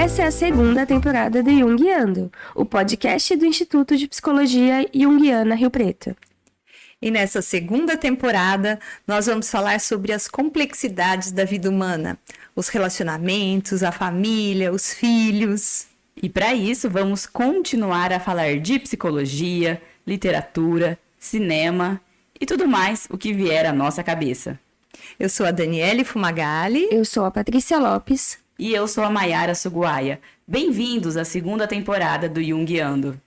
Essa é a segunda temporada do Jungiando, o podcast do Instituto de Psicologia Jungiana Rio Preto. E nessa segunda temporada, nós vamos falar sobre as complexidades da vida humana, os relacionamentos, a família, os filhos. E para isso, vamos continuar a falar de psicologia, literatura, cinema e tudo mais o que vier à nossa cabeça. Eu sou a Daniele Fumagalli. Eu sou a Patrícia Lopes. E eu sou a Maiara Suguaia. Bem-vindos à segunda temporada do Jungiando.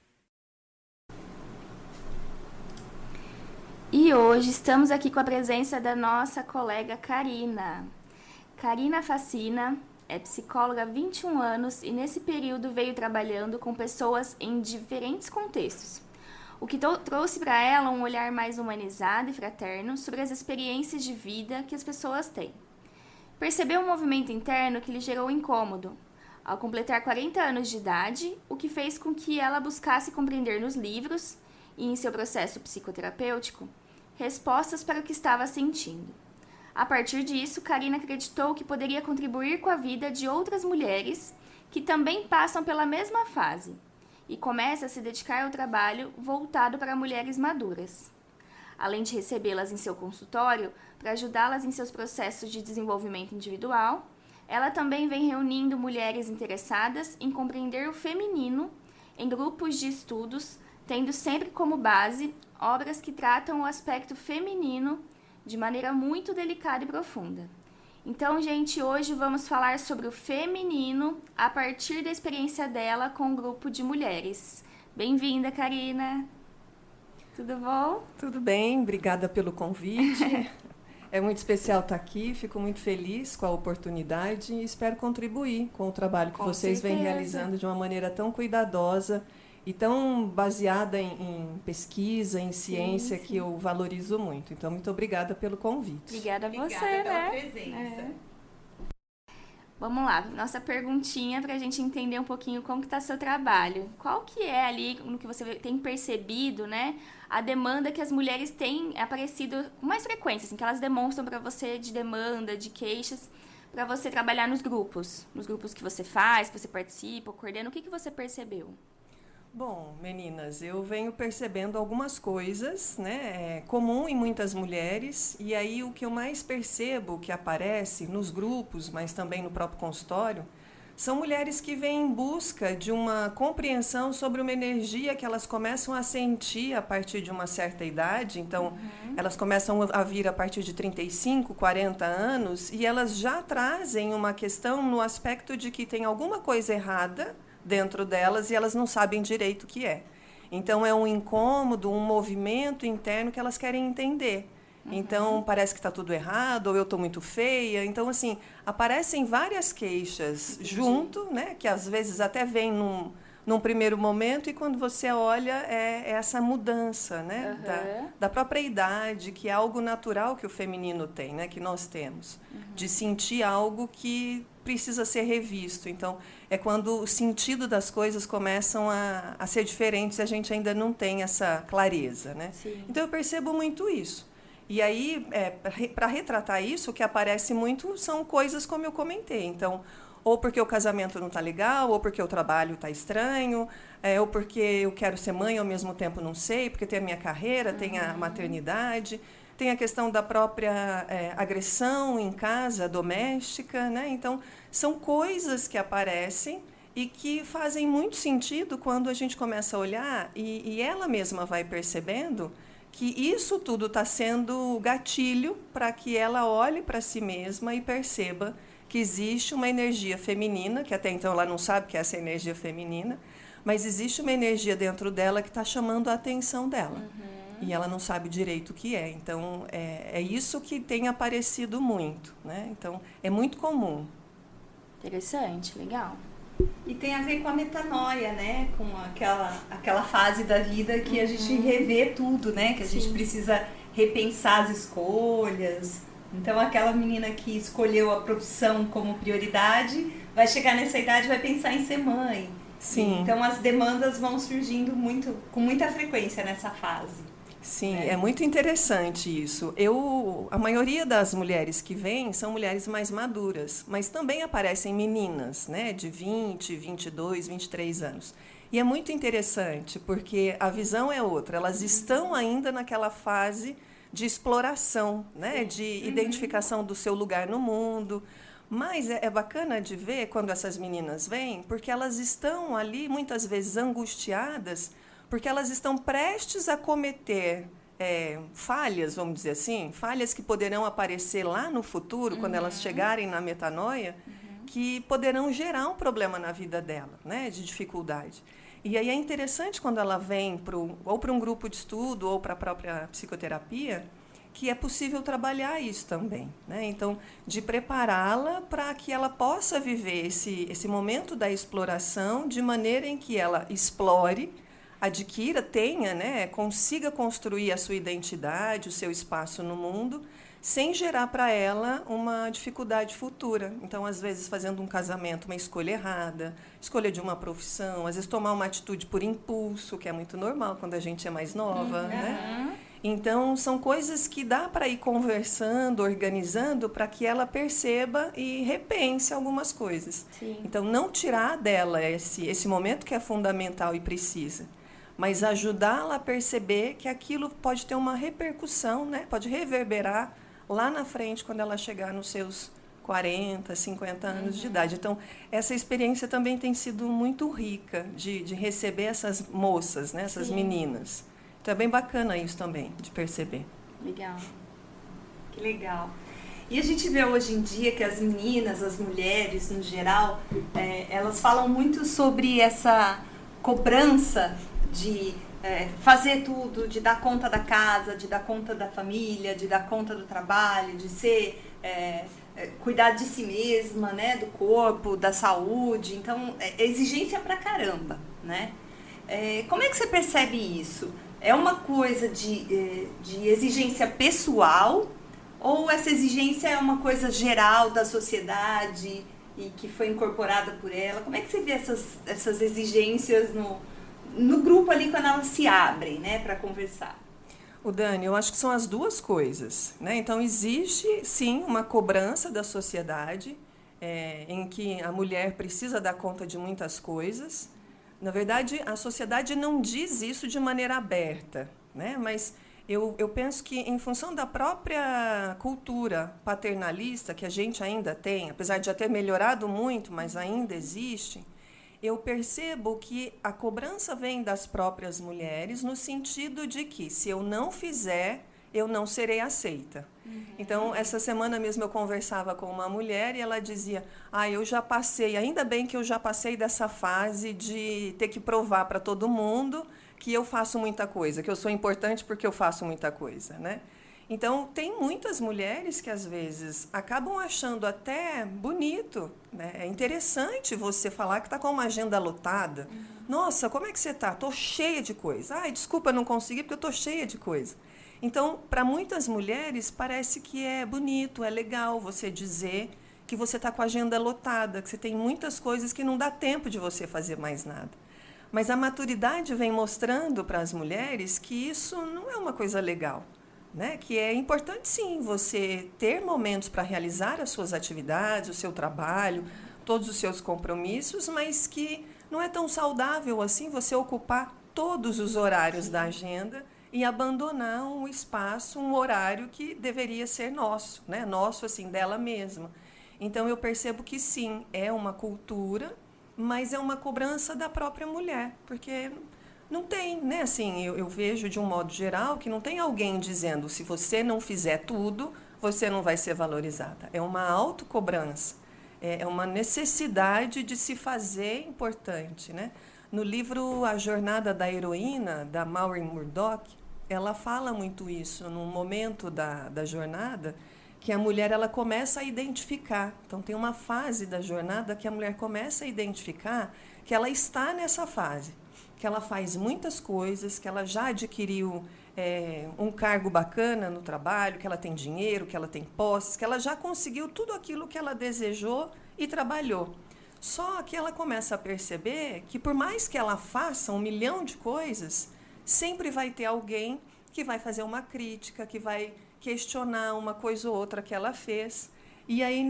E hoje estamos aqui com a presença da nossa colega Karina. Karina Facina é psicóloga há 21 anos e nesse período veio trabalhando com pessoas em diferentes contextos, o que trouxe para ela um olhar mais humanizado e fraterno sobre as experiências de vida que as pessoas têm. Percebeu um movimento interno que lhe gerou incômodo, ao completar 40 anos de idade, o que fez com que ela buscasse compreender nos livros e em seu processo psicoterapêutico respostas para o que estava sentindo. A partir disso, Karina acreditou que poderia contribuir com a vida de outras mulheres que também passam pela mesma fase e começa a se dedicar ao trabalho voltado para mulheres maduras. Além de recebê-las em seu consultório para ajudá-las em seus processos de desenvolvimento individual, ela também vem reunindo mulheres interessadas em compreender o feminino em grupos de estudos, tendo sempre como base obras que tratam o aspecto feminino de maneira muito delicada e profunda. Então, gente, hoje vamos falar sobre o feminino a partir da experiência dela com um grupo de mulheres. Bem-vinda, Karina! Tudo bom? Tudo bem, obrigada pelo convite. É muito especial estar aqui, fico muito feliz com a oportunidade e espero contribuir com o trabalho que vocês vêm realizando de uma maneira tão cuidadosa e tão baseada em pesquisa, em ciência, sim. Que eu valorizo muito. Então, muito obrigada pelo convite. Obrigada a você, pela presença. Vamos lá, nossa perguntinha para a gente entender um pouquinho como que está seu trabalho. Qual que é ali, no que você tem percebido, né, a demanda que as mulheres têm aparecido com mais frequência, assim, que elas demonstram para você de demanda, de queixas, para você trabalhar nos grupos que você faz, que você participa, coordena, o que você percebeu? Bom, meninas, eu venho percebendo algumas coisas, né, comum em muitas mulheres, e aí o que eu mais percebo que aparece nos grupos, mas também no próprio consultório, são mulheres que vêm em busca de uma compreensão sobre uma energia que elas começam a sentir a partir de uma certa idade. Então, elas começam a vir a partir de 35, 40 anos, e elas já trazem uma questão no aspecto de que tem alguma coisa errada dentro delas e elas não sabem direito o que é. Então, é um incômodo, um movimento interno que elas querem entender. Então, parece que está tudo errado, ou eu estou muito feia. Então, assim, aparecem várias queixas junto, né, que às vezes até vem num primeiro momento, e quando você olha, é essa mudança, né, da própria idade, que é algo natural que o feminino tem, né, que nós temos, de sentir algo que precisa ser revisto. Então, é quando o sentido das coisas começam a ser diferentes e a gente ainda não tem essa clareza, né? Sim. Então, eu percebo muito isso. E aí, para retratar isso, o que aparece muito são coisas como eu comentei. Então, ou porque o casamento não está legal, ou porque o trabalho está estranho, ou porque eu quero ser mãe ao mesmo tempo não sei, porque tem a minha carreira, tem a maternidade, tem a questão da própria agressão em casa, doméstica, né? Então, são coisas que aparecem e que fazem muito sentido quando a gente começa a olhar e ela mesma vai percebendo que isso tudo está sendo gatilho para que ela olhe para si mesma e perceba que existe uma energia feminina, que até então ela não sabe que é essa energia feminina, mas existe uma energia dentro dela que está chamando a atenção dela. E ela não sabe direito o que é. Então, é isso que tem aparecido muito, né? Então, é muito comum. Interessante, legal. E tem a ver com a metanoia, né? Com aquela fase da vida que a gente revê tudo, né? Que a gente precisa repensar as escolhas. Então, aquela menina que escolheu a profissão como prioridade vai chegar nessa idade e vai pensar em ser mãe. Sim. Então, as demandas vão surgindo com muita frequência nessa fase. Sim, é muito interessante isso. A maioria das mulheres que vêm são mulheres mais maduras, mas também aparecem meninas, né, de 20, 22, 23 anos. E é muito interessante, porque a visão é outra. Elas estão ainda naquela fase de exploração, né, de identificação do seu lugar no mundo. Mas é bacana de ver quando essas meninas vêm, porque elas estão ali, muitas vezes, angustiadas, porque elas estão prestes a cometer falhas, vamos dizer assim, falhas que poderão aparecer lá no futuro, quando elas chegarem na metanoia, que poderão gerar um problema na vida dela, né, de dificuldade. E aí é interessante quando ela vem ou para um grupo de estudo ou para a própria psicoterapia, que é possível trabalhar isso também, né? Então, de prepará-la para que ela possa viver esse momento da exploração de maneira em que ela explore, adquira, tenha, né, consiga construir a sua identidade, o seu espaço no mundo, sem gerar para ela uma dificuldade futura. Então, às vezes, fazendo um casamento, uma escolha errada, escolha de uma profissão, às vezes tomar uma atitude por impulso, que é muito normal quando a gente é mais nova, né? Então, são coisas que dá para ir conversando, organizando, para que ela perceba e repense algumas coisas. Sim. Então, não tirar dela esse momento que é fundamental e precisa, mas ajudá-la a perceber que aquilo pode ter uma repercussão, né? Pode reverberar lá na frente, quando ela chegar nos seus 40, 50 anos de idade. Então, essa experiência também tem sido muito rica de receber essas moças, né? Essas meninas. Então, é bem bacana isso também, de perceber. Legal. Que legal. E a gente vê hoje em dia que as meninas, as mulheres no geral, elas falam muito sobre essa cobrança de fazer tudo, de dar conta da casa, de dar conta da família, de dar conta do trabalho, de ser cuidar de si mesma, né, do corpo, da saúde. Então, é exigência pra caramba, né? Como é que você percebe isso? É uma coisa de exigência pessoal ou essa exigência é uma coisa geral da sociedade e que foi incorporada por ela? Como é que você vê essas exigências no grupo ali quando elas se abrem, né, para conversar? O Dani, eu acho que são as duas coisas, né? Então, existe, sim, uma cobrança da sociedade em que a mulher precisa dar conta de muitas coisas. Na verdade, a sociedade não diz isso de maneira aberta, né? Mas eu penso que, em função da própria cultura paternalista que a gente ainda tem, apesar de já ter melhorado muito, mas ainda existe, eu percebo que a cobrança vem das próprias mulheres no sentido de que, se eu não fizer, eu não serei aceita. Então, essa semana mesmo eu conversava com uma mulher e ela dizia: eu já passei, ainda bem que eu já passei dessa fase de ter que provar para todo mundo que eu faço muita coisa, que eu sou importante porque eu faço muita coisa, né? Então, tem muitas mulheres que, às vezes, acabam achando até bonito, né? É interessante você falar que está com uma agenda lotada. Nossa, como é que você está? Estou cheia de coisa. Desculpa, não consegui porque eu estou cheia de coisa. Então, para muitas mulheres, parece que é bonito, é legal você dizer que você está com a agenda lotada, que você tem muitas coisas que não dá tempo de você fazer mais nada. Mas a maturidade vem mostrando para as mulheres que isso não é uma coisa legal, né? Que é importante, sim, você ter momentos para realizar as suas atividades, o seu trabalho, todos os seus compromissos, mas que não é tão saudável assim você ocupar todos os horários da agenda e abandonar um espaço, um horário que deveria ser nosso, né? Nosso, assim, dela mesma. Então, eu percebo que, sim, é uma cultura, mas é uma cobrança da própria mulher, porque não tem, né? Assim, eu vejo, de um modo geral, que não tem alguém dizendo: se você não fizer tudo, você não vai ser valorizada. É uma autocobrança, é uma necessidade de se fazer importante, né? No livro A Jornada da Heroína, da Maureen Murdock, ela fala muito isso, num momento da jornada, que a mulher ela começa a identificar. Então, tem uma fase da jornada que a mulher começa a identificar que ela está nessa fase, que ela faz muitas coisas, que ela já adquiriu um cargo bacana no trabalho, que ela tem dinheiro, que ela tem posses, que ela já conseguiu tudo aquilo que ela desejou e trabalhou. Só que ela começa a perceber que, por mais que ela faça 1 milhão de coisas, sempre vai ter alguém que vai fazer uma crítica, que vai questionar uma coisa ou outra que ela fez. E aí,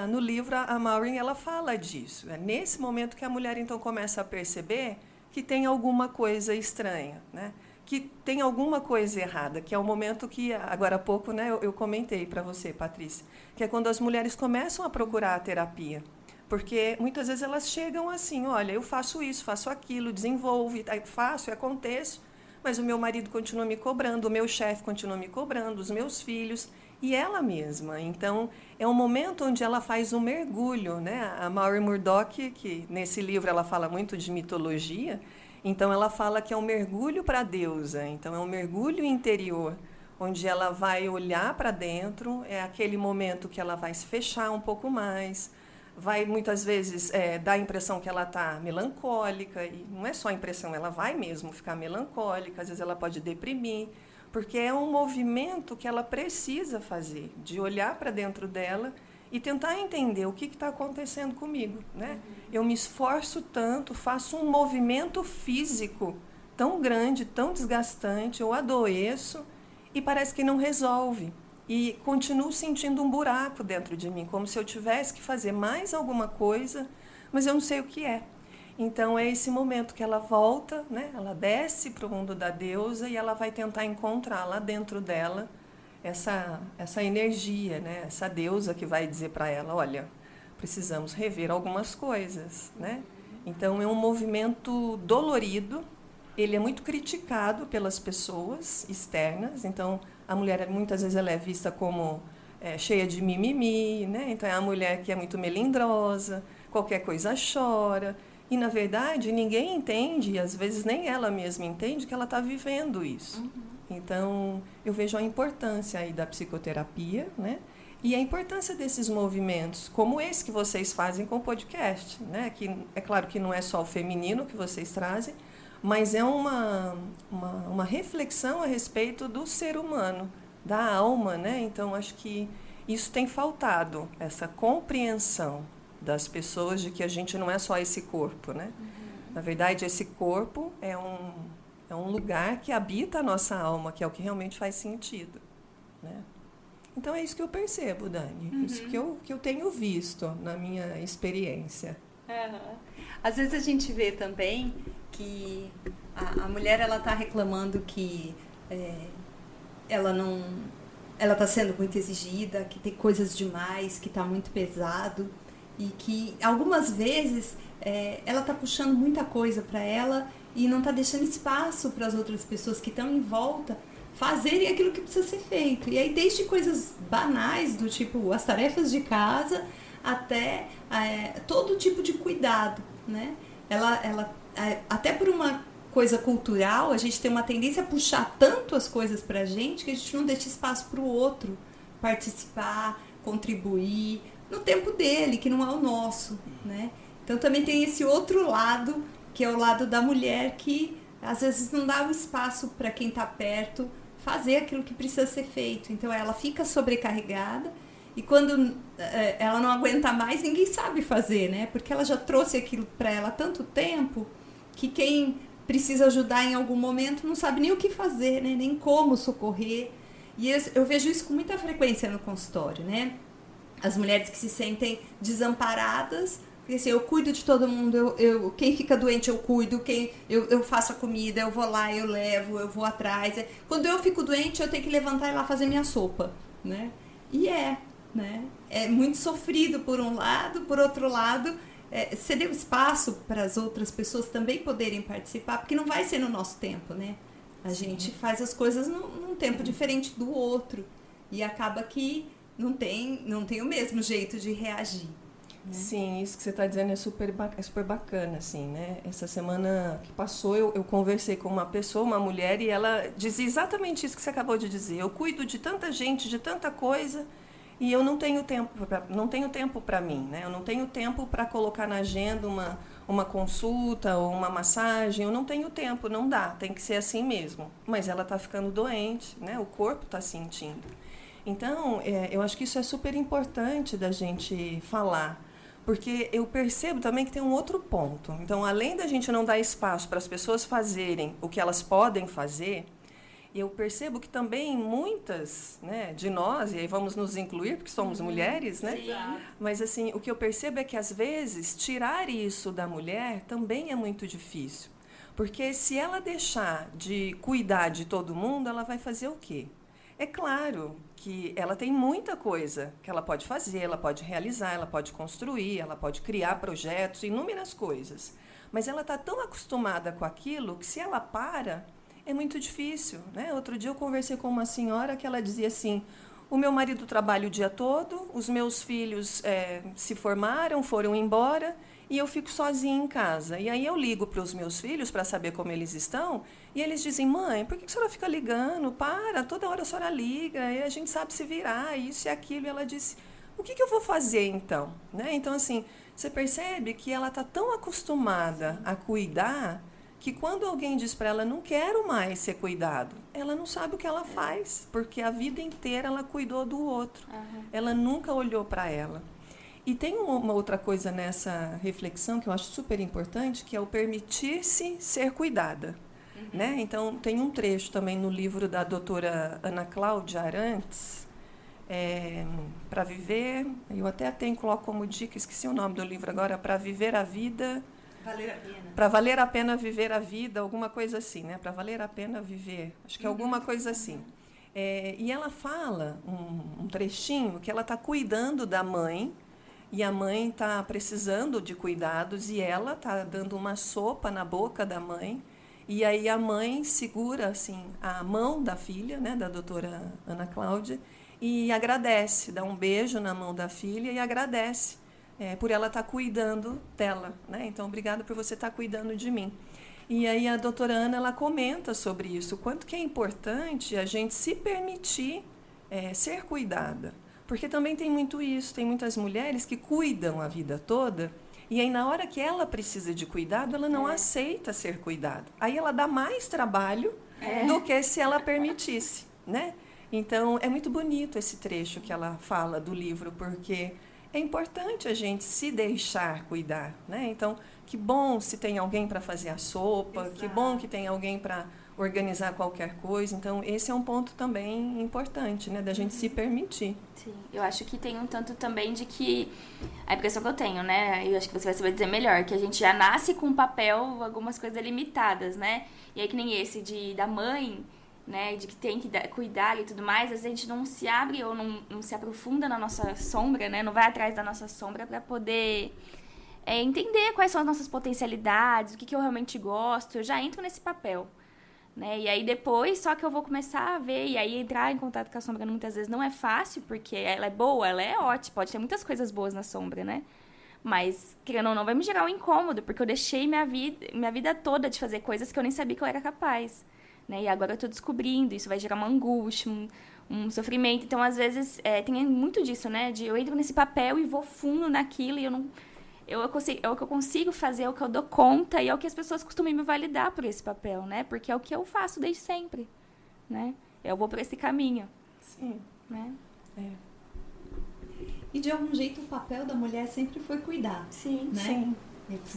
no livro, a Maureen, ela fala disso. É nesse momento que a mulher, então, começa a perceber que tem alguma coisa estranha, né? Que tem alguma coisa errada, que é o momento que, agora há pouco, né, eu comentei para você, Patrícia, que é quando as mulheres começam a procurar a terapia. Porque muitas vezes elas chegam assim, olha, eu faço isso, faço aquilo, desenvolvo, faço e aconteço, mas o meu marido continua me cobrando, o meu chefe continua me cobrando, os meus filhos e ela mesma. Então, é um momento onde ela faz um mergulho, né? A Maureen Murdock, que nesse livro ela fala muito de mitologia, então ela fala que é um mergulho para a deusa, então é um mergulho interior, onde ela vai olhar para dentro, é aquele momento que ela vai se fechar um pouco mais, vai muitas vezes dar a impressão que ela está melancólica, e não é só a impressão, ela vai mesmo ficar melancólica, às vezes ela pode deprimir, porque é um movimento que ela precisa fazer, de olhar para dentro dela e tentar entender o que está acontecendo comigo, né? Eu me esforço tanto, faço um movimento físico tão grande, tão desgastante, eu adoeço e parece que não resolve. E continuo sentindo um buraco dentro de mim, como se eu tivesse que fazer mais alguma coisa, mas eu não sei o que é. Então, é esse momento que ela volta, né? Ela desce para o mundo da deusa e ela vai tentar encontrar lá dentro dela essa energia, né? Essa deusa que vai dizer para ela, olha, precisamos rever algumas coisas, né? Então, é um movimento dolorido, ele é muito criticado pelas pessoas externas, então a mulher muitas vezes ela é vista como cheia de mimimi, né? Então é a mulher que é muito melindrosa, qualquer coisa chora, e na verdade ninguém entende, e às vezes nem ela mesma entende que ela está vivendo isso. Então eu vejo a importância aí da psicoterapia, né? E a importância desses movimentos, como esse que vocês fazem com o podcast, né? Que é claro que não é só o feminino que vocês trazem, mas é uma reflexão a respeito do ser humano, da alma, né? Então, acho que isso tem faltado, essa compreensão das pessoas de que a gente não é só esse corpo, né? Na verdade, esse corpo é um lugar que habita a nossa alma, que é o que realmente faz sentido, né? Então, é isso que eu percebo, Dani, isso que eu tenho visto na minha experiência. Às vezes a gente vê também que a mulher ela está reclamando que ela está sendo muito exigida, que tem coisas demais, que está muito pesado e que algumas vezes ela está puxando muita coisa para ela e não está deixando espaço para as outras pessoas que estão em volta fazerem aquilo que precisa ser feito. E aí desde coisas banais do tipo as tarefas de casa até todo tipo de cuidado, né? Ela até por uma coisa cultural, a gente tem uma tendência a puxar tanto as coisas pra gente que a gente não deixa espaço para o outro participar, contribuir no tempo dele, que não é o nosso, né? Então também tem esse outro lado, que é o lado da mulher que às vezes não dá o espaço para quem está perto fazer aquilo que precisa ser feito. Então ela fica sobrecarregada e quando ela não aguenta mais, ninguém sabe fazer, né? Porque ela já trouxe aquilo para ela há tanto tempo que quem precisa ajudar em algum momento não sabe nem o que fazer, né? Nem como socorrer. E eu vejo isso com muita frequência no consultório, né? As mulheres que se sentem desamparadas, porque assim, eu cuido de todo mundo, quem fica doente eu cuido, eu faço a comida, eu vou lá, eu levo, eu vou atrás. Quando eu fico doente, eu tenho que levantar e ir lá fazer minha sopa, né? E né? É muito sofrido por um lado, por outro lado, você deu espaço para as outras pessoas também poderem participar, porque não vai ser no nosso tempo, né? A gente faz as coisas num tempo diferente do outro e acaba que não tem o mesmo jeito de reagir. Né? Sim, isso que você está dizendo é super bacana, assim, né? Essa semana que passou, eu conversei com uma pessoa, uma mulher, e ela dizia exatamente isso que você acabou de dizer. Eu cuido de tanta gente, de tanta coisa, e eu não tenho tempo para mim, né? Eu não tenho tempo para colocar na agenda uma consulta ou uma massagem. Eu não tenho tempo, não dá, tem que ser assim mesmo. Mas ela está ficando doente, né? O corpo está sentindo. Então, eu acho que isso é super importante da gente falar, porque eu percebo também que tem um outro ponto. Então, além da gente não dar espaço para as pessoas fazerem o que elas podem fazer, eu percebo que também muitas, né, de nós, e aí vamos nos incluir, porque somos mulheres, né? Mas assim, o que eu percebo é que às vezes tirar isso da mulher também é muito difícil. Porque se ela deixar de cuidar de todo mundo, ela vai fazer o quê? É claro que ela tem muita coisa que ela pode fazer, ela pode realizar, ela pode construir, ela pode criar projetos, inúmeras coisas. Mas ela está tão acostumada com aquilo que se ela para, é muito difícil, né? Outro dia eu conversei com uma senhora que ela dizia assim, o meu marido trabalha o dia todo, os meus filhos se formaram, foram embora e eu fico sozinha em casa. E aí eu ligo para os meus filhos para saber como eles estão e eles dizem, mãe, por que a senhora fica ligando? Para, toda hora a senhora liga e a gente sabe se virar, isso e aquilo. E ela disse, o que eu vou fazer então? Né? Então, assim, você percebe que ela está tão acostumada a cuidar que quando alguém diz para ela, não quero mais ser cuidado, ela não sabe o que ela faz, porque a vida inteira ela cuidou do outro. Ela nunca olhou para ela. E tem uma outra coisa nessa reflexão que eu acho super importante, que é o permitir-se ser cuidada. Né? Então, tem um trecho também no livro da doutora Ana Cláudia Arantes, para viver, eu até coloco como dica, esqueci o nome do livro agora, para viver a vida... Valer a pena. Para valer a pena viver a vida, alguma coisa assim, né? Para valer a pena viver, acho que é alguma coisa assim. E ela fala um trechinho que ela está cuidando da mãe, e a mãe está precisando de cuidados, e ela está dando uma sopa na boca da mãe, e aí a mãe segura assim, a mão da filha, né, da doutora Ana Cláudia, e agradece, dá um beijo na mão da filha e agradece. Por ela estar cuidando dela, né? Então, obrigada por você estar cuidando de mim. E aí a doutora Ana, ela comenta sobre isso, o quanto que é importante a gente se permitir ser cuidada. Porque também tem muito isso, tem muitas mulheres que cuidam a vida toda, e aí na hora que ela precisa de cuidado, ela não aceita ser cuidada. Aí ela dá mais trabalho do que se ela permitisse, né? Então, é muito bonito esse trecho que ela fala do livro, porque... é importante a gente se deixar cuidar, né? Então, que bom se tem alguém para fazer a sopa, Exato. Que bom que tem alguém para organizar qualquer coisa. Então, esse é um ponto também importante, né? Da gente se permitir. Sim, eu acho que tem um tanto também de que... a impressão que eu tenho, né? Eu acho que você vai saber dizer melhor, que a gente já nasce com um papel, algumas coisas limitadas, né? E aí que nem esse da mãe... né, de que tem que cuidar e tudo mais, às vezes a gente não se abre ou não se aprofunda na nossa sombra, né, não vai atrás da nossa sombra para poder entender quais são as nossas potencialidades, o que eu realmente gosto, eu já entro nesse papel, né, e aí depois só que eu vou começar a ver, e aí entrar em contato com a sombra muitas vezes não é fácil, porque ela é boa, ela é ótima, pode ter muitas coisas boas na sombra, né, mas, querendo ou não, vai me gerar um incômodo, porque eu deixei minha vida toda de fazer coisas que eu nem sabia que eu era capaz. Né? E agora eu estou descobrindo, isso vai gerar uma angústia, um sofrimento. Então, às vezes, tem muito disso, né? Eu entro nesse papel e vou fundo naquilo e é o que eu consigo fazer, é o que eu dou conta e é o que as pessoas costumam me validar por esse papel, né? Porque é o que eu faço desde sempre, né? Eu vou por esse caminho. Sim. Né? E, de algum jeito, o papel da mulher sempre foi cuidar. Sim, né? Sim.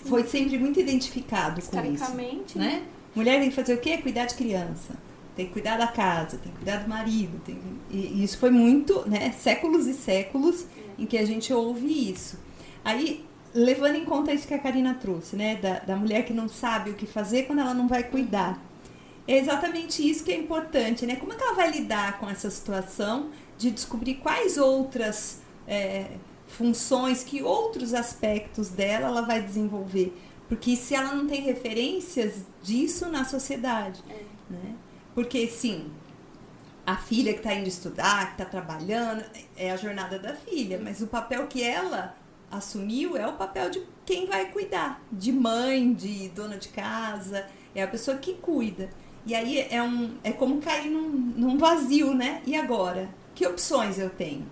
Foi sempre muito identificado com isso. Historicamente, né? Mulher tem que fazer o quê? Cuidar de criança. Tem que cuidar da casa, tem que cuidar do marido. E isso foi muito, né? Séculos e séculos em que a gente ouve isso. Aí, levando em conta isso que a Karina trouxe, né? Da mulher que não sabe o que fazer quando ela não vai cuidar. É exatamente isso que é importante, né? Como é que ela vai lidar com essa situação de descobrir quais outras funções, que outros aspectos dela ela vai desenvolver? Porque se ela não tem referências disso na sociedade, né? Porque, sim, a filha que está indo estudar, que está trabalhando, é a jornada da filha, mas o papel que ela assumiu é o papel de quem vai cuidar, de mãe, de dona de casa, é a pessoa que cuida. E aí é como cair num vazio, né? E agora? Que opções eu tenho?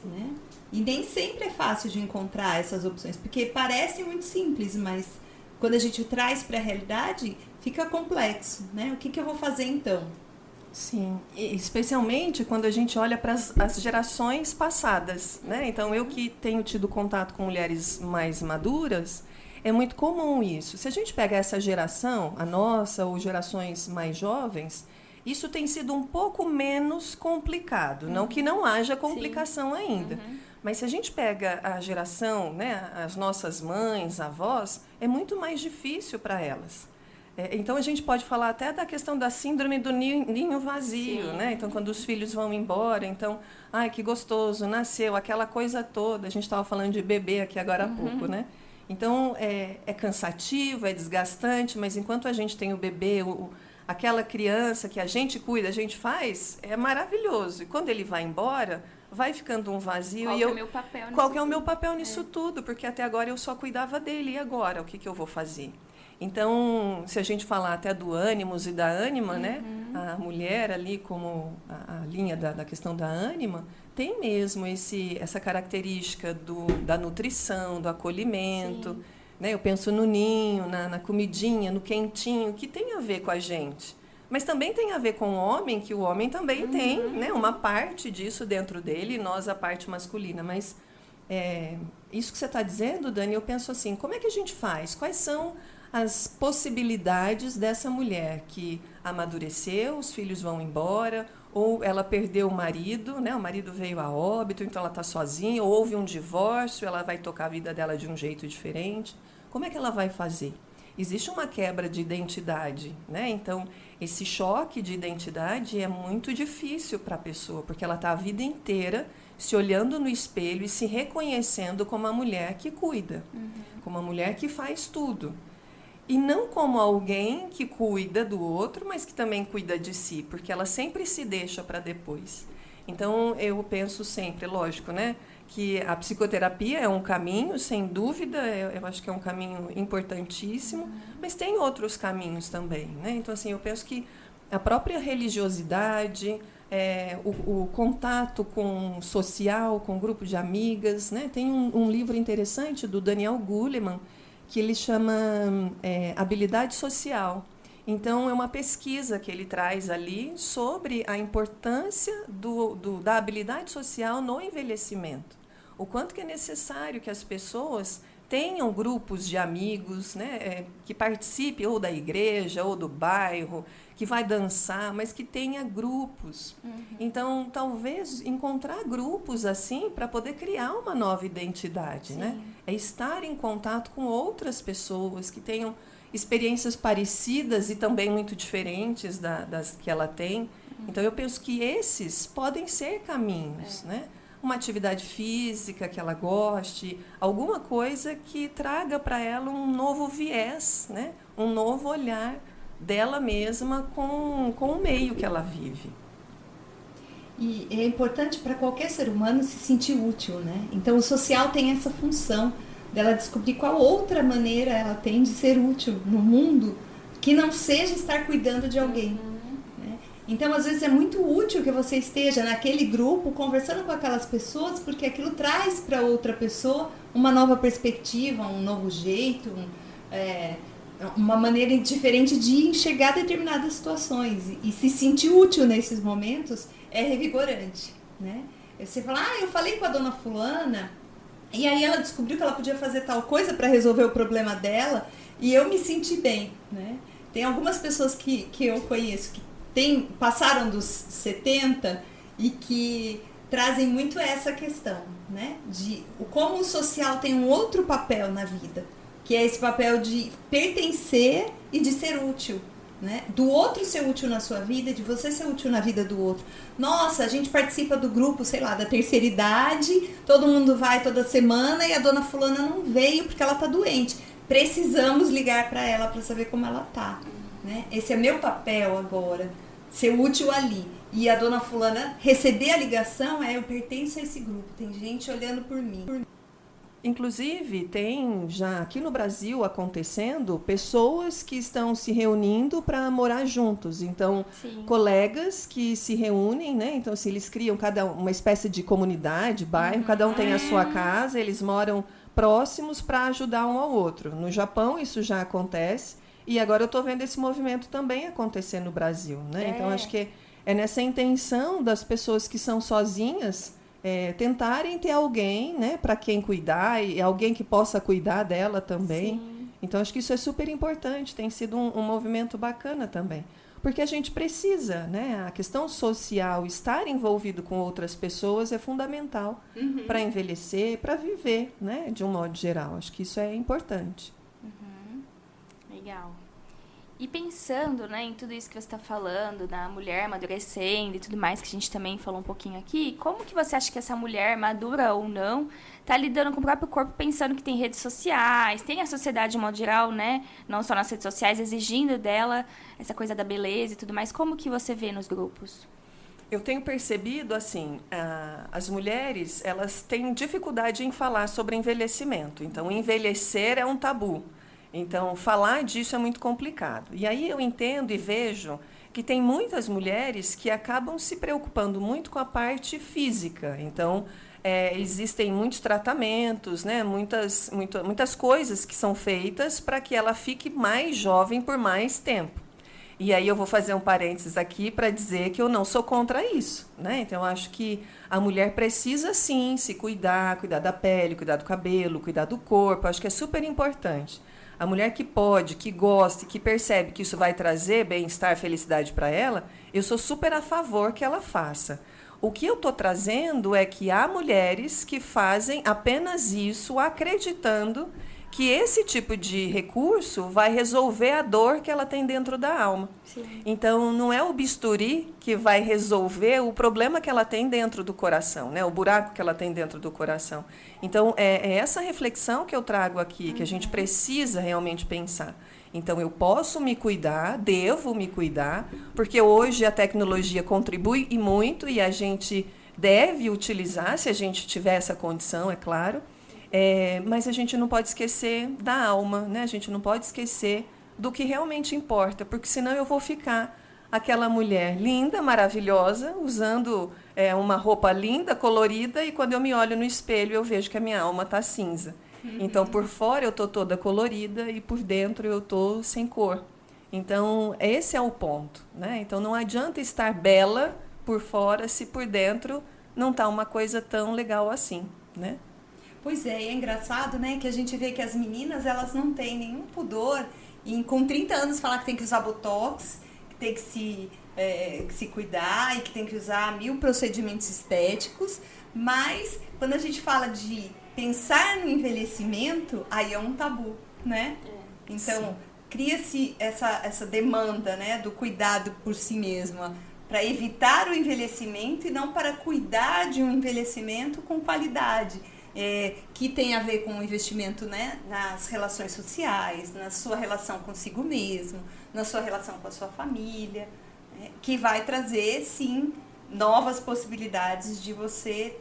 Né? E nem sempre é fácil de encontrar essas opções, porque parece muito simples, mas quando a gente traz para a realidade, fica complexo, né? O que eu vou fazer então? Sim, e especialmente quando a gente olha para as gerações passadas, né? Então, eu que tenho tido contato com mulheres mais maduras, é muito comum isso. Se a gente pega essa geração, a nossa, ou gerações mais jovens, Isso tem sido um pouco menos complicado, não que não haja complicação ainda. Mas se a gente pega a geração, né, as nossas mães, avós, é muito mais difícil para elas. Então, a gente pode falar até da questão da síndrome do ninho vazio, né? Então, quando os filhos vão embora, então, ai, que gostoso, nasceu, aquela coisa toda. A gente estava falando de bebê aqui agora há pouco, né? Então, é cansativo, é desgastante, mas enquanto a gente tem o bebê, aquela criança que a gente cuida, a gente faz, é maravilhoso. E quando ele vai embora, vai ficando um vazio. Qual que é o meu papel nisso Qual que é o meu papel nisso tudo? Porque até agora eu só cuidava dele. E agora? O que eu vou fazer? Então, se a gente falar até do ânimos e da ânima, né? A mulher ali, como a linha da questão da ânima, tem mesmo essa característica da nutrição, do acolhimento. Né? Eu penso no ninho, na comidinha, no quentinho, que tem a ver com a gente. Mas também tem a ver com o homem, que o homem também tem, né, uma parte disso dentro dele, e nós a parte masculina. Mas isso que você está dizendo, Dani, eu penso assim, como é que a gente faz? Quais são as possibilidades dessa mulher que amadureceu, os filhos vão embora, ou ela perdeu o marido, né, o marido veio a óbito, então ela está sozinha, ou houve um divórcio, ela vai tocar a vida dela de um jeito diferente. Como é que ela vai fazer? Existe uma quebra de identidade, né? Então, esse choque de identidade é muito difícil para a pessoa, porque ela está a vida inteira se olhando no espelho e se reconhecendo como a mulher que cuida, como a mulher que faz tudo. E não como alguém que cuida do outro, mas que também cuida de si, porque ela sempre se deixa para depois. Então, eu penso sempre, lógico, né, que a psicoterapia é um caminho, sem dúvida, eu acho que é um caminho importantíssimo, mas tem outros caminhos também, né? Então, assim, eu penso que a própria religiosidade, o contato com social, com grupo de amigas, né? Tem um livro interessante do Daniel Goleman, que ele chama Habilidade Social. Então, é uma pesquisa que ele traz ali sobre a importância da habilidade social no envelhecimento. O quanto que é necessário que as pessoas tenham grupos de amigos, né, que participem ou da igreja ou do bairro, que vai dançar, mas que tenha grupos. Então, talvez encontrar grupos assim para poder criar uma nova identidade. Né? É estar em contato com outras pessoas que tenham experiências parecidas e também muito diferentes das que ela tem. Então, eu penso que esses podem ser caminhos, né? Uma atividade física que ela goste, alguma coisa que traga para ela um novo viés, né? Um novo olhar dela mesma com o meio que ela vive. E é importante para qualquer ser humano se sentir útil, né? Então, o social tem essa função dela descobrir qual outra maneira ela tem de ser útil no mundo que não seja estar cuidando de alguém. Né? Então, às vezes, é muito útil que você esteja naquele grupo conversando com aquelas pessoas, porque aquilo traz para outra pessoa uma nova perspectiva, um novo jeito, uma maneira diferente de enxergar determinadas situações. E se sentir útil nesses momentos é revigorante. Né? Você fala, eu falei com a dona fulana, e aí ela descobriu que ela podia fazer tal coisa para resolver o problema dela e eu me senti bem, né? Tem algumas pessoas que eu conheço que passaram dos 70 e que trazem muito essa questão, né? De como o social tem um outro papel na vida, que é esse papel de pertencer e de ser útil. Né? Do outro ser útil na sua vida, de você ser útil na vida do outro. Nossa, a gente participa do grupo, sei lá, da terceira idade, todo mundo vai toda semana e a dona fulana não veio porque ela tá doente. Precisamos ligar para ela para saber como ela tá. Né? Esse é meu papel agora, ser útil ali. E a dona fulana receber a ligação, eu pertenço a esse grupo, tem gente olhando por mim. Inclusive, tem já aqui no Brasil acontecendo pessoas que estão se reunindo para morar juntos. Então, colegas que se reúnem, né? Então, assim, eles criam uma espécie de comunidade, bairro, cada um tem a sua casa, eles moram próximos para ajudar um ao outro. No Japão, isso já acontece. E agora eu estou vendo esse movimento também acontecer no Brasil, né? Então, acho que é nessa intenção das pessoas que são sozinhas tentarem ter alguém, né, para quem cuidar e alguém que possa cuidar dela também. Então, acho que isso é super importante, tem sido um movimento bacana também. Porque a gente precisa, né? A questão social, estar envolvido com outras pessoas é fundamental para envelhecer, para viver, né? De um modo geral. Acho que isso é importante. Legal. E pensando, né, em tudo isso que você está falando, da mulher amadurecendo e tudo mais, que a gente também falou um pouquinho aqui, como que você acha que essa mulher, madura ou não, está lidando com o próprio corpo, pensando que tem redes sociais, tem a sociedade de modo geral, né, não só nas redes sociais, exigindo dela essa coisa da beleza e tudo mais. Como que você vê nos grupos? Eu tenho percebido, assim, as mulheres, elas têm dificuldade em falar sobre envelhecimento. Então, envelhecer é um tabu. Então, falar disso é muito complicado. E aí eu entendo e vejo que tem muitas mulheres que acabam se preocupando muito com a parte física. Então, existem muitos tratamentos, né? muitas coisas que são feitas para que ela fique mais jovem por mais tempo. E aí eu vou fazer um parênteses aqui para dizer que eu não sou contra isso, né? Então, eu acho que a mulher precisa, sim, se cuidar da pele, cuidar do cabelo, cuidar do corpo. Eu acho que é super importante. A mulher que pode, que gosta, que percebe que isso vai trazer bem-estar, felicidade para ela, eu sou super a favor que ela faça. O que eu estou trazendo é que há mulheres que fazem apenas isso acreditando que esse tipo de recurso vai resolver a dor que ela tem dentro da alma. Sim. Então, não é o bisturi que vai resolver o problema que ela tem dentro do coração, né? O buraco que ela tem dentro do coração. Então, é essa reflexão que eu trago aqui, que a gente precisa realmente pensar. Então, eu posso me cuidar, devo me cuidar, porque hoje a tecnologia contribui e muito, e a gente deve utilizar, se a gente tiver essa condição, é claro. Mas a gente não pode esquecer da alma, né? A gente não pode esquecer do que realmente importa, porque senão eu vou ficar aquela mulher linda, maravilhosa, usando uma roupa linda, colorida, e quando eu me olho no espelho eu vejo que a minha alma está cinza. Então, por fora eu estou toda colorida e por dentro eu estou sem cor. Então, esse é o ponto, né? Então, não adianta estar bela por fora se por dentro não está uma coisa tão legal assim, né? Pois é, e é engraçado, né, que a gente vê que as meninas, elas não têm nenhum pudor em, com 30 anos, falar que tem que usar botox, que tem que se cuidar e que tem que usar 1000 procedimentos estéticos, mas quando a gente fala de pensar no envelhecimento, aí é um tabu, né? Então, cria-se essa demanda, né, do cuidado por si mesma, para evitar o envelhecimento e não para cuidar de um envelhecimento com qualidade. Que tem a ver com o investimento, né, nas relações sociais, na sua relação consigo mesmo, na sua relação com a sua família, que vai trazer, sim, novas possibilidades de você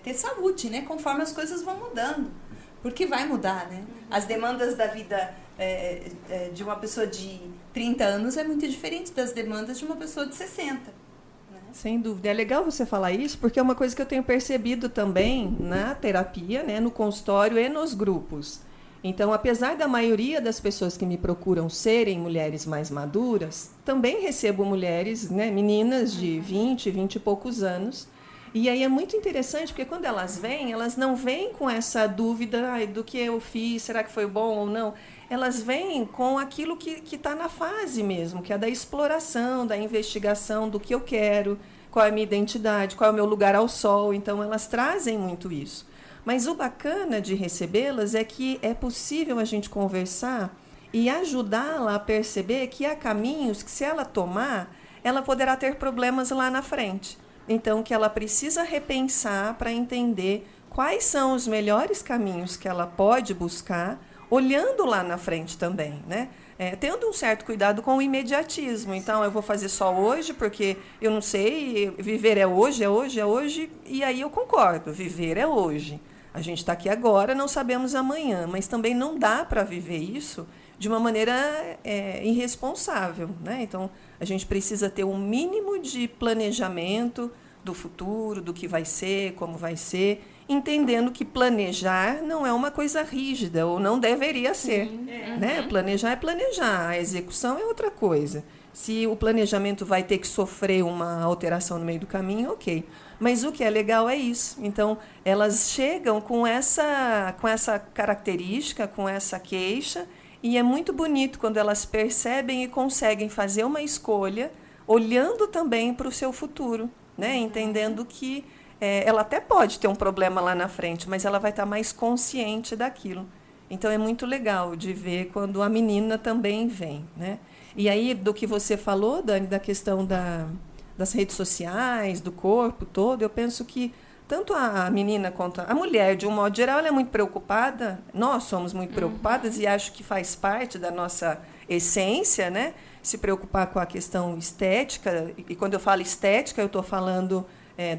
ter saúde, né, conforme as coisas vão mudando. Porque vai mudar, né? As demandas da vida de uma pessoa de 30 anos é muito diferente das demandas de uma pessoa de 60. Sem dúvida. É legal você falar isso, porque é uma coisa que eu tenho percebido também na terapia, né, no consultório e nos grupos. Então, apesar da maioria das pessoas que me procuram serem mulheres mais maduras, também recebo mulheres, né, meninas de 20 e poucos anos. E aí é muito interessante, porque quando elas vêm, elas não vêm com essa dúvida do que eu fiz, será que foi bom ou não? Elas vêm com aquilo que está na fase mesmo, que é da exploração, da investigação do que eu quero, qual é a minha identidade, qual é o meu lugar ao sol. Então, elas trazem muito isso. Mas o bacana de recebê-las é que é possível a gente conversar e ajudá-la a perceber que há caminhos que, se ela tomar, ela poderá ter problemas lá na frente. Então, que ela precisa repensar para entender quais são os melhores caminhos que ela pode buscar, olhando lá na frente também, né? Tendo um certo cuidado com o imediatismo. Então, eu vou fazer só hoje, porque eu não sei, viver é hoje, e aí eu concordo, viver é hoje. A gente está aqui agora, não sabemos amanhã, mas também não dá para viver isso de uma maneira irresponsável, né? Então, a gente precisa ter um mínimo de planejamento do futuro, do que vai ser, como vai ser, entendendo que planejar não é uma coisa rígida, ou não deveria ser. Né? Planejar é planejar, a execução é outra coisa. Se o planejamento vai ter que sofrer uma alteração no meio do caminho, ok. Mas o que é legal é isso. Então, elas chegam com essa característica, com essa queixa, E é muito bonito quando elas percebem e conseguem fazer uma escolha, olhando também para o seu futuro, né? Entendendo que ela até pode ter um problema lá na frente, mas ela vai estar mais consciente daquilo. Então, é muito legal de ver quando a menina também vem, né? E aí, do que você falou, Dani, da questão das redes sociais, do corpo todo, eu penso que tanto a menina quanto a mulher, de um modo geral, ela é muito preocupada. Nós somos muito preocupadas e acho que faz parte da nossa essência, né? Se preocupar com a questão estética. E quando eu falo estética, eu estou falando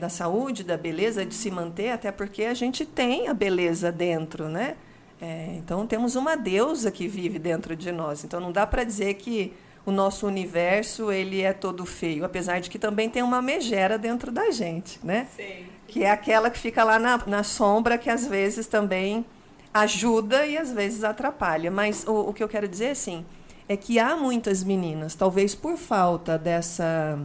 da saúde, da beleza, de se manter, até porque a gente tem a beleza dentro, né? Então, temos uma deusa que vive dentro de nós. Então, não dá para dizer que o nosso universo ele é todo feio, apesar de que também tem uma megera dentro da gente, né? Sim. Que é aquela que fica lá na sombra, que às vezes também ajuda e às vezes atrapalha. Mas o que eu quero dizer, assim, é que há muitas meninas, talvez por falta dessa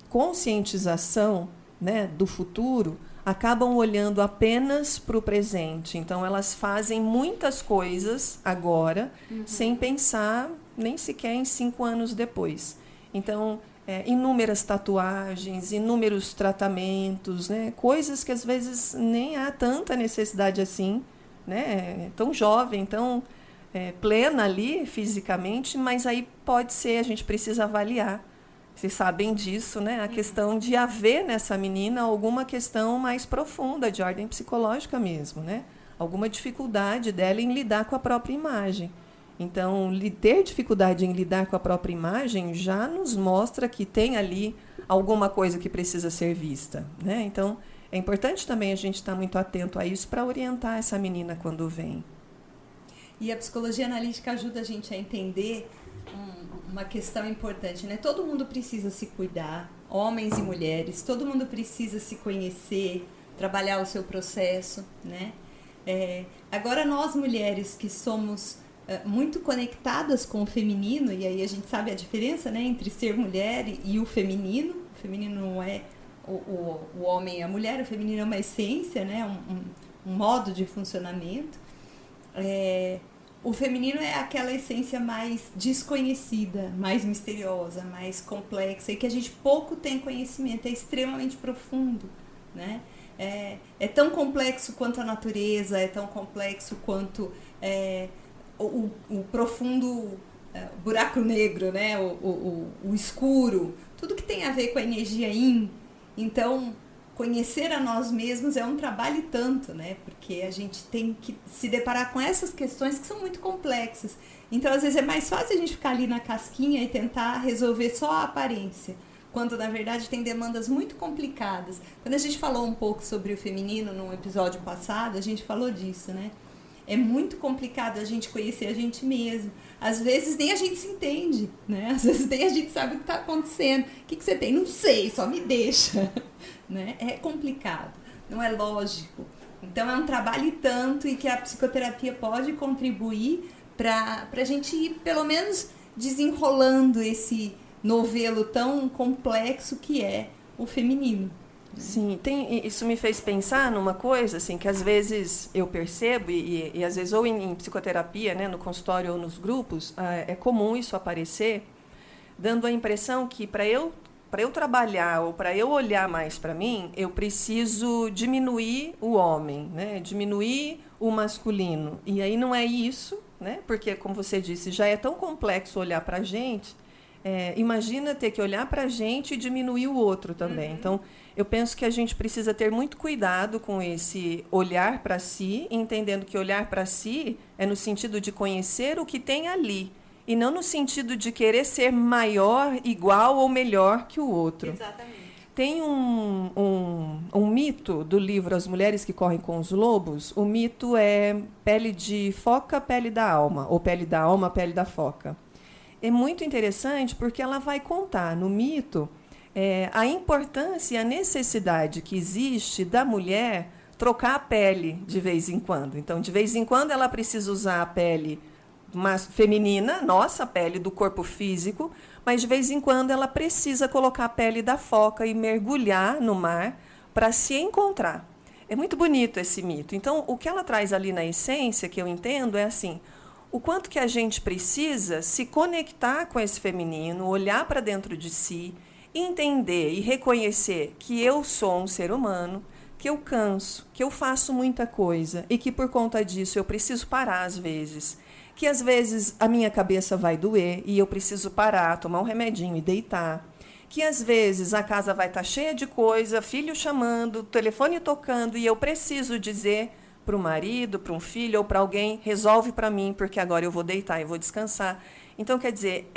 conscientização, né, do futuro, acabam olhando apenas para o presente. Então, elas fazem muitas coisas agora, sem pensar nem sequer em 5 anos depois. Então, inúmeras tatuagens, inúmeros tratamentos, né? Coisas que às vezes nem há tanta necessidade assim, né? Tão jovem, tão plena ali fisicamente, mas aí pode ser, a gente precisa avaliar. Vocês sabem disso, né? A questão de haver nessa menina alguma questão mais profunda, de ordem psicológica mesmo, né? Alguma dificuldade dela em lidar com a própria imagem. Então, ter dificuldade em lidar com a própria imagem já nos mostra que tem ali alguma coisa que precisa ser vista, né? Então, é importante também a gente estar muito atento a isso para orientar essa menina quando vem. E a psicologia analítica ajuda a gente a entender uma questão importante, né? Todo mundo precisa se cuidar, homens e mulheres, todo mundo precisa se conhecer, trabalhar o seu processo, né? Agora, nós mulheres que somos muito conectadas com o feminino, e aí a gente sabe a diferença, né, entre ser mulher e o feminino. O feminino não é o homem e a mulher, o feminino é uma essência, né, um modo de funcionamento. O feminino é aquela essência mais desconhecida, mais misteriosa, mais complexa, e que a gente pouco tem conhecimento, é extremamente profundo, né? É tão complexo quanto a natureza, é tão complexo quanto o profundo buraco negro, né? O escuro, tudo que tem a ver com a energia yin. Então, conhecer a nós mesmos é um trabalho e tanto, né? Porque a gente tem que se deparar com essas questões que são muito complexas. Então, às vezes, é mais fácil a gente ficar ali na casquinha e tentar resolver só a aparência, quando, na verdade, tem demandas muito complicadas. Quando a gente falou um pouco sobre o feminino no episódio passado, a gente falou disso, né? É muito complicado a gente conhecer a gente mesmo. Às vezes nem a gente se entende, né? Às vezes nem a gente sabe o que está acontecendo. O que você tem? Não sei, só me deixa. Né? É complicado, não é lógico. Então é um trabalho e tanto, e que a psicoterapia pode contribuir para a gente ir, pelo menos, desenrolando esse novelo tão complexo que é o feminino. Sim, isso me fez pensar numa coisa assim, que às vezes eu percebo, e às vezes ou em psicoterapia, né, no consultório ou nos grupos, é comum isso aparecer, dando a impressão que para eu trabalhar ou para eu olhar mais para mim, eu preciso diminuir o homem, né, diminuir o masculino. E aí não é isso, né, porque, como você disse, já é tão complexo olhar para a gente. Imagina ter que olhar para a gente e diminuir o outro também. Então, eu penso que a gente precisa ter muito cuidado com esse olhar para si, entendendo que olhar para si é no sentido de conhecer o que tem ali, e não no sentido de querer ser maior, igual ou melhor que o outro. Exatamente. Tem um mito do livro As Mulheres que Correm com os Lobos. O mito é pele de foca, pele da alma, ou pele da alma, pele da foca. É muito interessante porque ela vai contar no mito a importância e a necessidade que existe da mulher trocar a pele de vez em quando. Então, de vez em quando, ela precisa usar a pele feminina, nossa pele do corpo físico, mas de vez em quando ela precisa colocar a pele da foca e mergulhar no mar para se encontrar. É muito bonito esse mito. Então, o que ela traz ali na essência, que eu entendo, é assim: o quanto que a gente precisa se conectar com esse feminino, olhar para dentro de si, entender e reconhecer que eu sou um ser humano, que eu canso, que eu faço muita coisa e que por conta disso eu preciso parar às vezes. Que às vezes a minha cabeça vai doer e eu preciso parar, tomar um remedinho e deitar. Que às vezes a casa vai estar cheia de coisa, filho chamando, telefone tocando e eu preciso dizer para o marido, para um filho ou para alguém, resolve para mim, porque agora eu vou deitar e vou descansar. Então, quer dizer,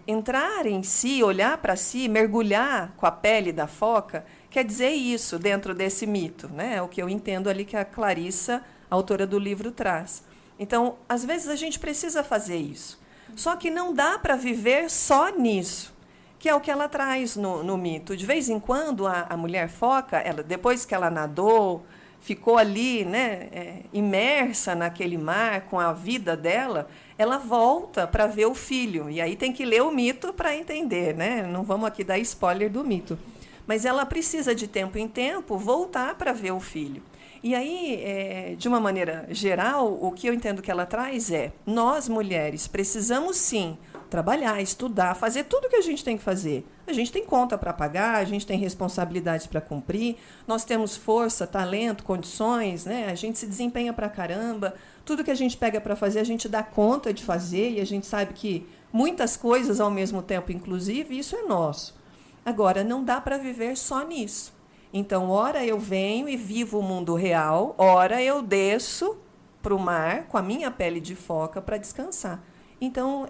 entrar em si, olhar para si, mergulhar com a pele da foca, quer dizer isso dentro desse mito, né? É o que eu entendo ali que a Clarissa, a autora do livro, traz. Então, às vezes a gente precisa fazer isso. Só que não dá para viver só nisso, que é o que ela traz no mito. De vez em quando, a mulher foca, ela, depois que ela nadou, ficou ali, né, imersa naquele mar com a vida dela, ela volta para ver o filho. E aí tem que ler o mito para entender, né? Não vamos aqui dar spoiler do mito. Mas ela precisa, de tempo em tempo, voltar para ver o filho. E aí, de uma maneira geral, o que eu entendo que ela traz é: nós, mulheres, precisamos, sim, trabalhar, estudar, fazer tudo o que a gente tem que fazer. A gente tem conta para pagar, a gente tem responsabilidades para cumprir, nós temos força, talento, condições, né? A gente se desempenha para caramba. Tudo que a gente pega para fazer, a gente dá conta de fazer, e a gente sabe que muitas coisas ao mesmo tempo, inclusive, isso é nosso. Agora, não dá para viver só nisso. Então, ora eu venho e vivo o mundo real, ora eu desço para o mar com a minha pele de foca para descansar. Então,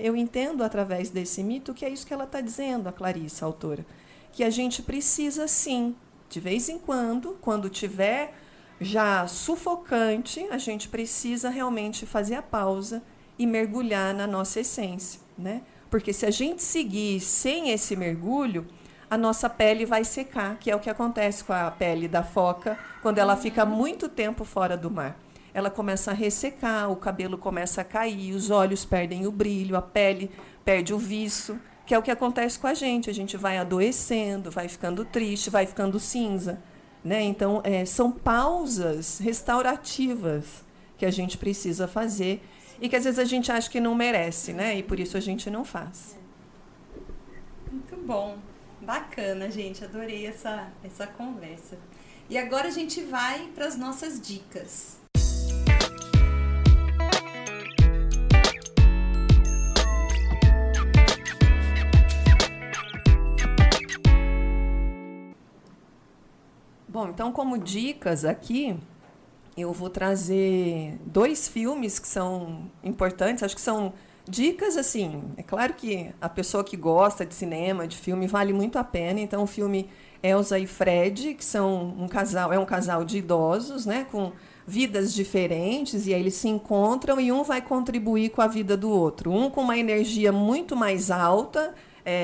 eu entendo através desse mito que é isso que ela está dizendo, a Clarissa, a autora, que a gente precisa, sim, de vez em quando tiver já sufocante, a gente precisa realmente fazer a pausa e mergulhar na nossa essência, né? Porque se a gente seguir sem esse mergulho, a nossa pele vai secar, que é o que acontece com a pele da foca quando ela fica muito tempo fora do mar. Ela começa a ressecar, o cabelo começa a cair, os olhos perdem o brilho, a pele perde o viço, que é o que acontece com a gente. A gente vai adoecendo, vai ficando triste, vai ficando cinza, né? Então, são pausas restaurativas que a gente precisa fazer e que às vezes a gente acha que não merece, né? E por isso a gente não faz. Muito bom. Bacana, gente. Adorei essa conversa. E agora a gente vai para as nossas dicas. Bom, então, como dicas aqui, eu vou trazer 2 filmes que são importantes. Acho que são dicas, assim, é claro que a pessoa que gosta de cinema, de filme, vale muito a pena. Então, o filme Elsa e Fred, que são um casal de idosos, né, com vidas diferentes, e aí eles se encontram e um vai contribuir com a vida do outro. Um com uma energia muito mais alta,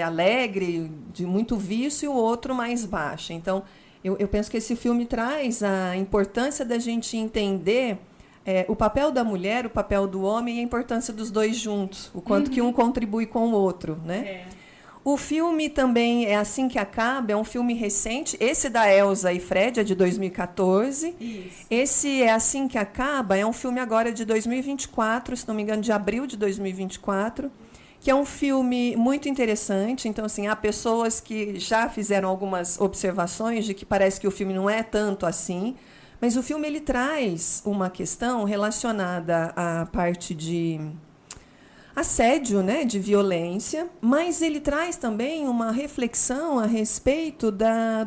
alegre, de muito vício, e o outro mais baixa. Então, eu penso que esse filme traz a importância da gente entender o papel da mulher, o papel do homem e a importância dos dois juntos, o quanto que um contribui com o outro, né? O filme também é Assim que Acaba, é um filme recente. Esse da Elsa e Fred é de 2014. Isso. Esse é Assim que Acaba, é um filme agora de 2024, se não me engano, de abril de 2024, que é um filme muito interessante. Então, assim, há pessoas que já fizeram algumas observações de que parece que o filme não é tanto assim, mas o filme ele traz uma questão relacionada à parte de assédio, né, de violência, mas ele traz também uma reflexão a respeito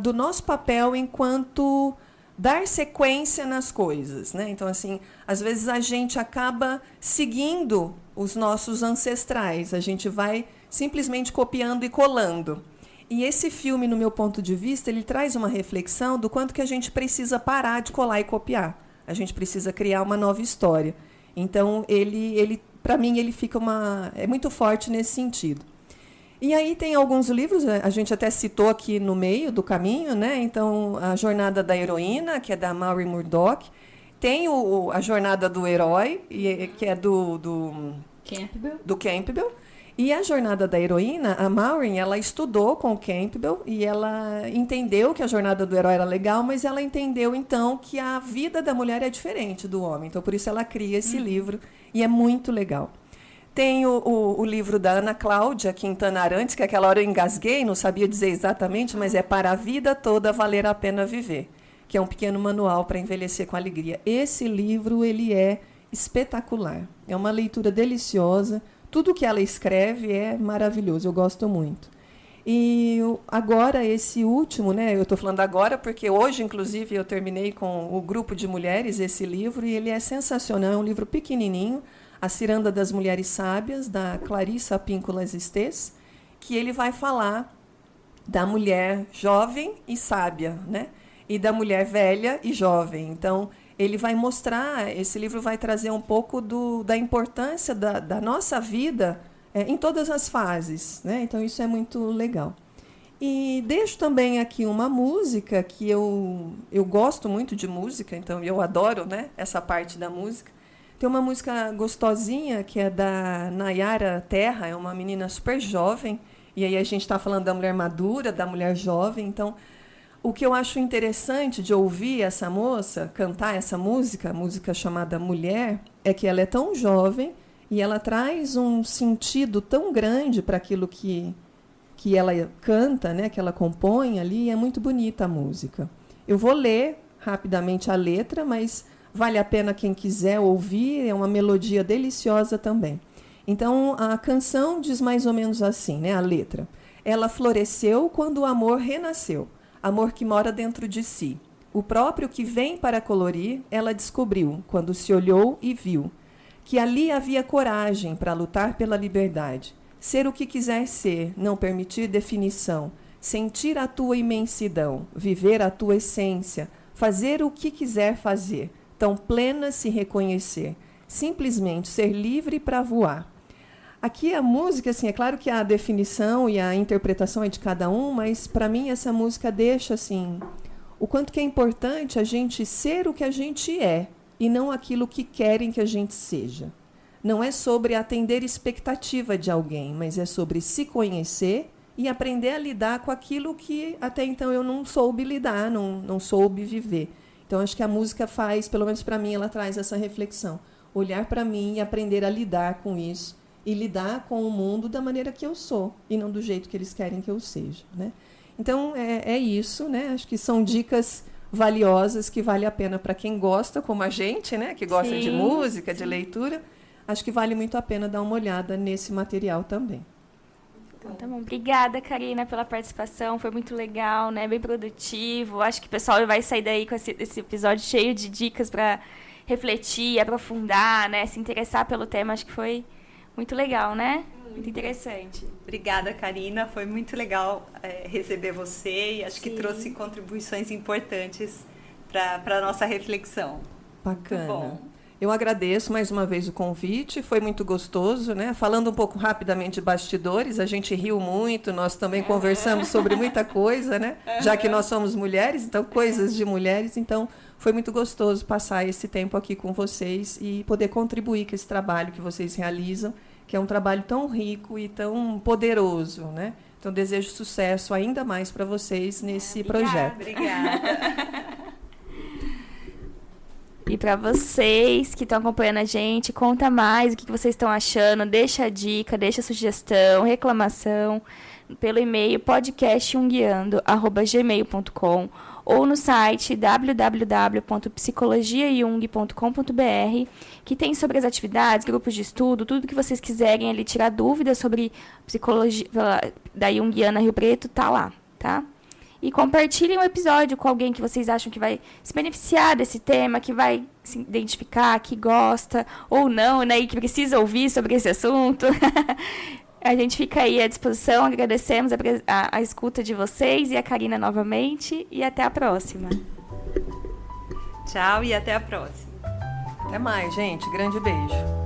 do nosso papel enquanto dar sequência nas coisas, né? Então, assim, às vezes a gente acaba seguindo os nossos ancestrais, a gente vai simplesmente copiando e colando. E esse filme, no meu ponto de vista, ele traz uma reflexão do quanto que a gente precisa parar de colar e copiar. A gente precisa criar uma nova história. Então, ele para mim, ele fica é muito forte nesse sentido. E aí tem alguns livros, a gente até citou aqui no meio do caminho, né? Então, A Jornada da Heroína, que é da Maureen Murdock. Tem A Jornada do Herói, que é do Campbell. Do Campbell. E a jornada da heroína, a Maureen, ela estudou com o Campbell e ela entendeu que a jornada do herói era legal, mas ela entendeu, então, que a vida da mulher é diferente do homem. Então, por isso ela cria esse livro e é muito legal. Tem o livro da Ana Cláudia Quintana Arantes, que aquela hora eu engasguei, não sabia dizer exatamente, mas é Para a Vida Toda Valer a Pena Viver, que é um pequeno manual para envelhecer com alegria. Esse livro ele é espetacular, é uma leitura deliciosa. Tudo que ela escreve é maravilhoso, eu gosto muito. E agora, esse último, né, eu estou falando agora porque hoje, inclusive, eu terminei com o grupo de mulheres esse livro, e ele é sensacional, é um livro pequenininho, A Ciranda das Mulheres Sábias, da Clarissa Píncolas Estés, que ele vai falar da mulher jovem e sábia, né, e da mulher velha e jovem. Então, ele vai mostrar, esse livro vai trazer um pouco da importância da nossa vida em todas as fases, né? Então, isso é muito legal. E deixo também aqui uma música que eu gosto muito de música, então eu adoro, né, essa parte da música. Tem uma música gostosinha que é da Nayara Terra, é uma menina super jovem, e aí a gente está falando da mulher madura, da mulher jovem, então... O que eu acho interessante de ouvir essa moça cantar essa música, a música chamada Mulher, é que ela é tão jovem e ela traz um sentido tão grande para aquilo que ela canta, né, que ela compõe ali, e é muito bonita a música. Eu vou ler rapidamente a letra, mas vale a pena quem quiser ouvir, é uma melodia deliciosa também. Então, a canção diz mais ou menos assim, né, a letra. Ela floresceu quando o amor renasceu. Amor que mora dentro de si. O próprio que vem para colorir, ela descobriu, quando se olhou e viu, que ali havia coragem para lutar pela liberdade. Ser o que quiser ser, não permitir definição. Sentir a tua imensidão, viver a tua essência, fazer o que quiser fazer, tão plena se reconhecer. Simplesmente ser livre para voar. Aqui a música, assim, é claro que a definição e a interpretação é de cada um, mas para mim essa música deixa assim o quanto que é importante a gente ser o que a gente é e não aquilo que querem que a gente seja. Não é sobre atender expectativa de alguém, mas é sobre se conhecer e aprender a lidar com aquilo que até então eu não soube lidar, não soube viver. Então acho que a música faz, pelo menos para mim, ela traz essa reflexão. Olhar para mim e aprender a lidar com isso. E lidar com o mundo da maneira que eu sou, e não do jeito que eles querem que eu seja, né? Então, é isso, né? Acho que são dicas valiosas que vale a pena para quem gosta, como a gente, né? Que gosta de música, de leitura. Acho que vale muito a pena dar uma olhada nesse material também. Então, tá bom. Obrigada, Karina, pela participação. Foi muito legal, né? Bem produtivo. Acho que o pessoal vai sair daí com esse episódio cheio de dicas para refletir, aprofundar, né? Se interessar pelo tema. Acho que foi... muito legal, né? Muito interessante. Obrigada, Karina. Foi muito legal receber você e acho que trouxe contribuições importantes para a nossa reflexão. Bacana. Muito bom. Eu agradeço mais uma vez o convite, foi muito gostoso, né? Falando um pouco rapidamente de bastidores, a gente riu muito, nós também conversamos sobre muita coisa, né? Já que nós somos mulheres, então coisas de mulheres, então foi muito gostoso passar esse tempo aqui com vocês e poder contribuir com esse trabalho que vocês realizam, que é um trabalho tão rico e tão poderoso, né? Então desejo sucesso ainda mais para vocês nesse projeto. Obrigada. E para vocês que estão acompanhando a gente, conta mais o que vocês estão achando, deixa a dica, deixa a sugestão, reclamação pelo e-mail podcastjunguiando@gmail.com ou no site www.psicologiajung.com.br, que tem sobre as atividades, grupos de estudo, tudo que vocês quiserem ali tirar dúvidas sobre psicologia da Junguiana Rio Preto, tá lá, tá? E compartilhem o episódio com alguém que vocês acham que vai se beneficiar desse tema, que vai se identificar, que gosta ou não, né? E que precisa ouvir sobre esse assunto. A gente fica aí à disposição, agradecemos a escuta de vocês e a Karina novamente. E até a próxima. Tchau e até a próxima. Até mais, gente. Grande beijo.